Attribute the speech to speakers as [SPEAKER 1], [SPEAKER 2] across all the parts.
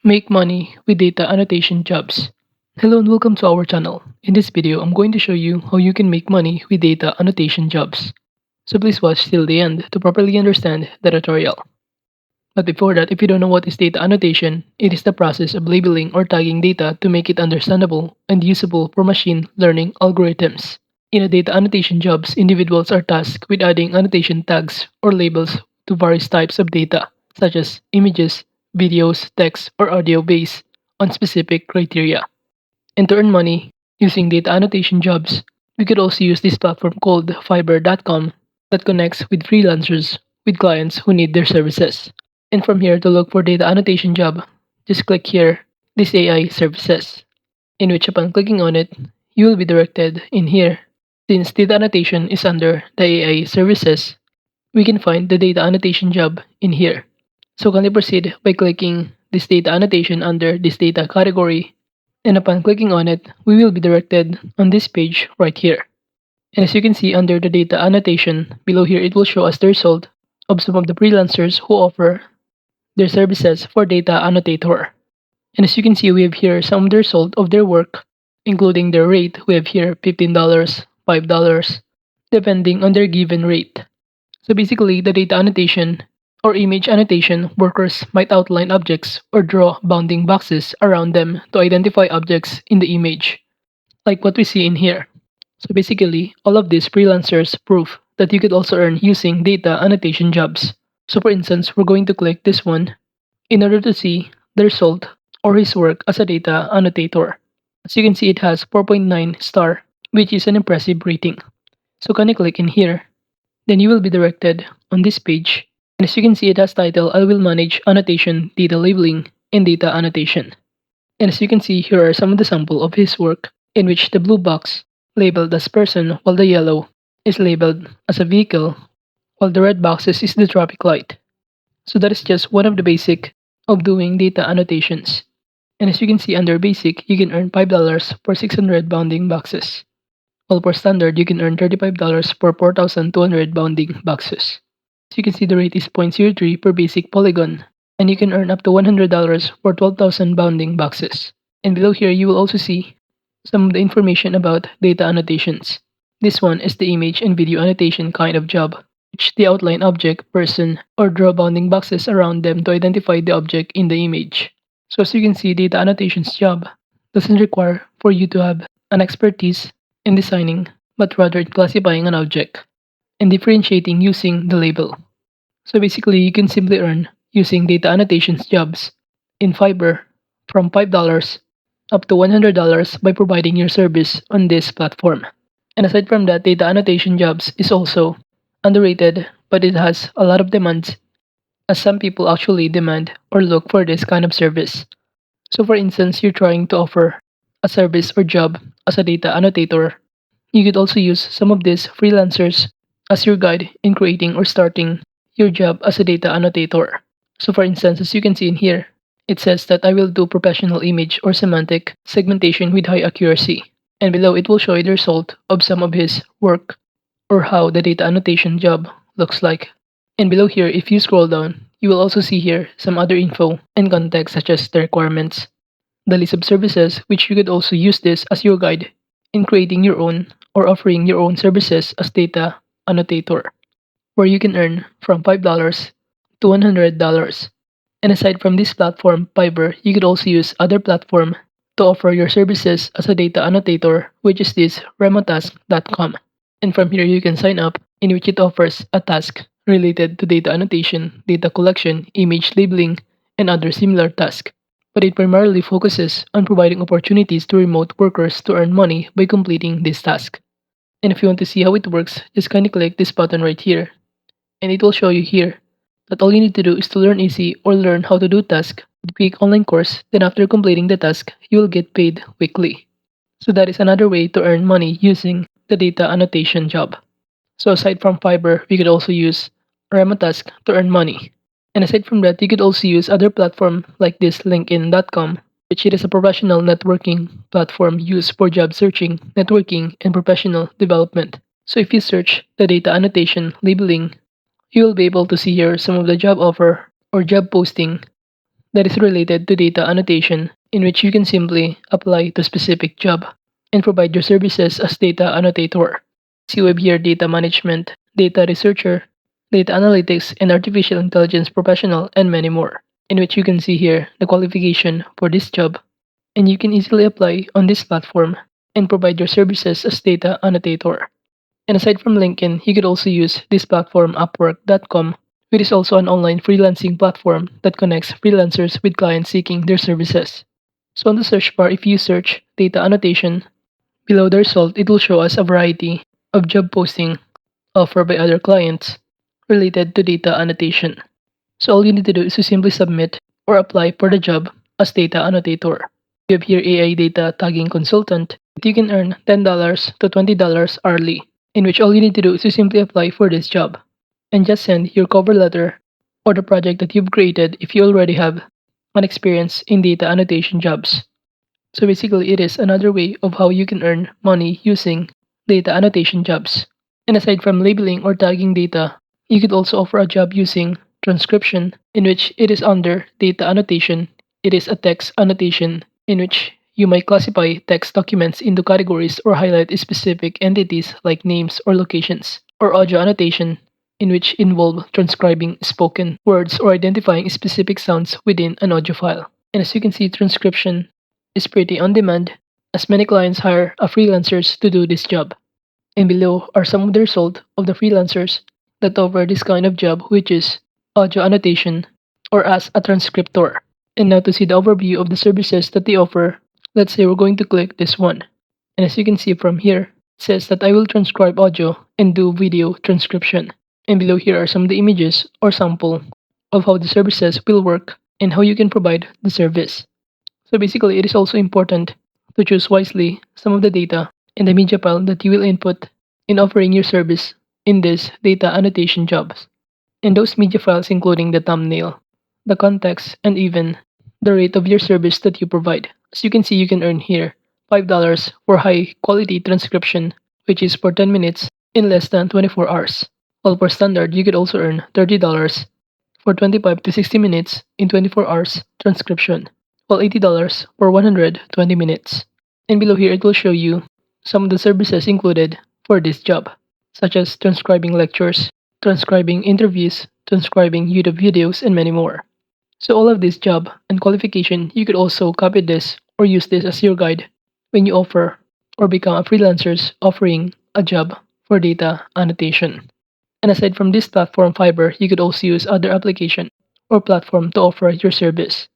[SPEAKER 1] Make money with data annotation jobs. Hello and welcome to our channel. In this video, I'm going to show you how you can make money with data annotation jobs. So please watch till the end to properly understand the tutorial. But before that, if you don't know what is data annotation, it is the process of labeling or tagging data to make it understandable and usable for machine learning algorithms. In a data annotation jobs, individuals are tasked with adding annotation tags or labels to various types of data, such as images, videos, text, or audio based on specific criteria. And to earn money using data annotation jobs, we could also use this platform called Fiverr.com that connects with freelancers with clients who need their services. And from here to look for data annotation job, just click here, this AI services, in which upon clicking on it, you will be directed in here. Since data annotation is under the AI services, we can find the data annotation job in here. So kindly proceed by clicking this data annotation under this data category, and upon clicking on it, we will be directed on this page right here. And as you can see under the data annotation, below here it will show us the result of some of the freelancers who offer their services for data annotator. And as you can see, we have here some of the result of their work, including their rate. We have here $15, $5, depending on their given rate. So basically, the data annotation or image annotation workers might outline objects or draw bounding boxes around them to identify objects in the image, like what we see in here. So basically, all of these freelancers prove that you could also earn using data annotation jobs. So for instance, we're going to click this one in order to see the result or his work as a data annotator. As you can see, it has 4.9 star, which is an impressive rating. So can you click in here? Then you will be directed on this page. And as you can see, it has title, I will manage annotation, data labeling, and data annotation. And as you can see, here are some of the sample of his work, in which the blue box labeled as person, while the yellow is labeled as a vehicle, while the red boxes is the traffic light. So that is just one of the basic of doing data annotations. And as you can see under basic, you can earn $5 for 600 bounding boxes. While for standard, you can earn $35 for 4,200 bounding boxes. As you can see, the rate is 0.03 per basic polygon, and you can earn up to $100 for 12,000 bounding boxes. And below here, you will also see some of the information about data annotations. This one is the image and video annotation kind of job, which they outline object, person, or draw bounding boxes around them to identify the object in the image. So as you can see, data annotations job doesn't require for you to have an expertise in designing, but rather in classifying an object and differentiating using the label. So basically, you can simply earn using data annotations jobs in Fiverr from $5 up to $100 by providing your service on this platform. And aside from that, data annotation jobs is also underrated, but it has a lot of demands, as some people actually demand or look for this kind of service. So for instance, you're trying to offer a service or job as a data annotator. You could also use some of these freelancers as your guide in creating or starting your job as a data annotator. So for instance, as you can see in here, it says that I will do professional image or semantic segmentation with high accuracy. And below it will show you the result of some of his work or how the data annotation job looks like. And below here, if you scroll down, you will also see here some other info and context such as the requirements, the list of services, which you could also use this as your guide in creating your own or offering your own services as data annotator, where you can earn from $5 to $100. And aside from this platform, Fiverr, you could also use other platform to offer your services as a data annotator, which is this Remotasks.com. And from here, you can sign up, in which it offers a task related to data annotation, data collection, image labeling, and other similar tasks. But it primarily focuses on providing opportunities to remote workers to earn money by completing this task. And if you want to see how it works, just kindly click this button right here, and it will show you here that all you need to do is to learn easy or learn how to do task with a quick online course. Then after completing the task, you will get paid weekly. So that is another way to earn money using the data annotation job. So aside from Fiverr, we could also use Remotasks to earn money. And aside from that, you could also use other platform like this LinkedIn.com, which it is a professional networking platform used for job searching, networking, and professional development. So if you search the data annotation labeling, you will be able to see here some of the job offer or job posting that is related to data annotation, in which you can simply apply to specific job and provide your services as data annotator. See we have here data management, data researcher, data analytics, and artificial intelligence professional, and many more, in which you can see here the qualification for this job, and you can easily apply on this platform and provide your services as data annotator. And aside from LinkedIn, you could also use this platform Upwork.com, which is also an online freelancing platform that connects freelancers with clients seeking their services. So on the search bar, if you search data annotation, below the result, it will show us a variety of job posting offered by other clients related to data annotation. So all you need to do is to simply submit or apply for the job as data annotator. You have here AI data tagging consultant. You can earn $10 to $20 hourly, in which all you need to do is to simply apply for this job and just send your cover letter or the project that you've created if you already have an experience in data annotation jobs. So basically, it is another way of how you can earn money using data annotation jobs. And aside from labeling or tagging data, you could also offer a job using transcription, in which it is under data annotation. It is a text annotation in which you might classify text documents into categories or highlight specific entities like names or locations, or audio annotation, in which involve transcribing spoken words or identifying specific sounds within an audio file. And as you can see, transcription is pretty on demand, as many clients hire a freelancers to do this job. And below are some of the results of the freelancers that offer this kind of job, which is audio annotation or as a transcriptor. And now to see the overview of the services that they offer, let's say we're going to click this one. And as you can see from here, it says that I will transcribe audio and do video transcription. And below here are some of the images or sample of how the services will work and how you can provide the service. So basically, it is also important to choose wisely some of the data and the media file that you will input in offering your service in this data annotation jobs. And those media files including the thumbnail, the context, and even the rate of your service that you provide. As you can see, you can earn here $5 for high quality transcription, which is for 10 minutes in less than 24 hours. While for standard, you could also earn $30 for 25 to 60 minutes in 24 hours transcription, while $80 for 120 minutes. And below here, it will show you some of the services included for this job, such as transcribing lectures, transcribing interviews, transcribing YouTube videos, and many more. So all of this job and qualification, you could also copy this or use this as your guide when you offer or become a freelancers offering a job for data annotation. And aside from this platform Fiverr, you could also use other application or platform to offer your service,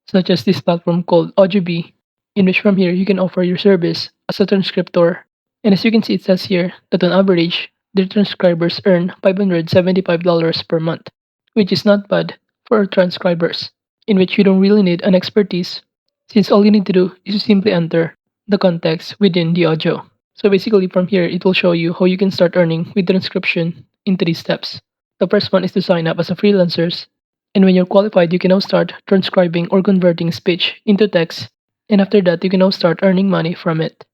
[SPEAKER 1] such as this platform called AudioBee, in which from here you can offer your service as a transcriptor. And as you can see, it says here that on average, their transcribers earn $575 per month, which is not bad for transcribers, in which you don't really need an expertise, since all you need to do is to simply enter the context within the audio. So basically from here, it will show you how you can start earning with transcription in 3 steps. The first one is to sign up as a freelancers, and when you're qualified, you can now start transcribing or converting speech into text, and after that, you can now start earning money from it.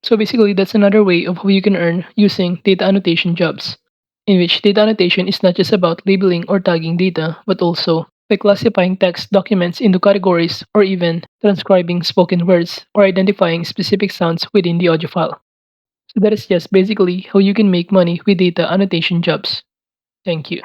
[SPEAKER 1] So basically, that's another way of how you can earn using data annotation jobs, in which data annotation is not just about labeling or tagging data, but also by classifying text documents into categories or even transcribing spoken words or identifying specific sounds within the audio file. So that is just basically how you can make money with data annotation jobs. Thank you.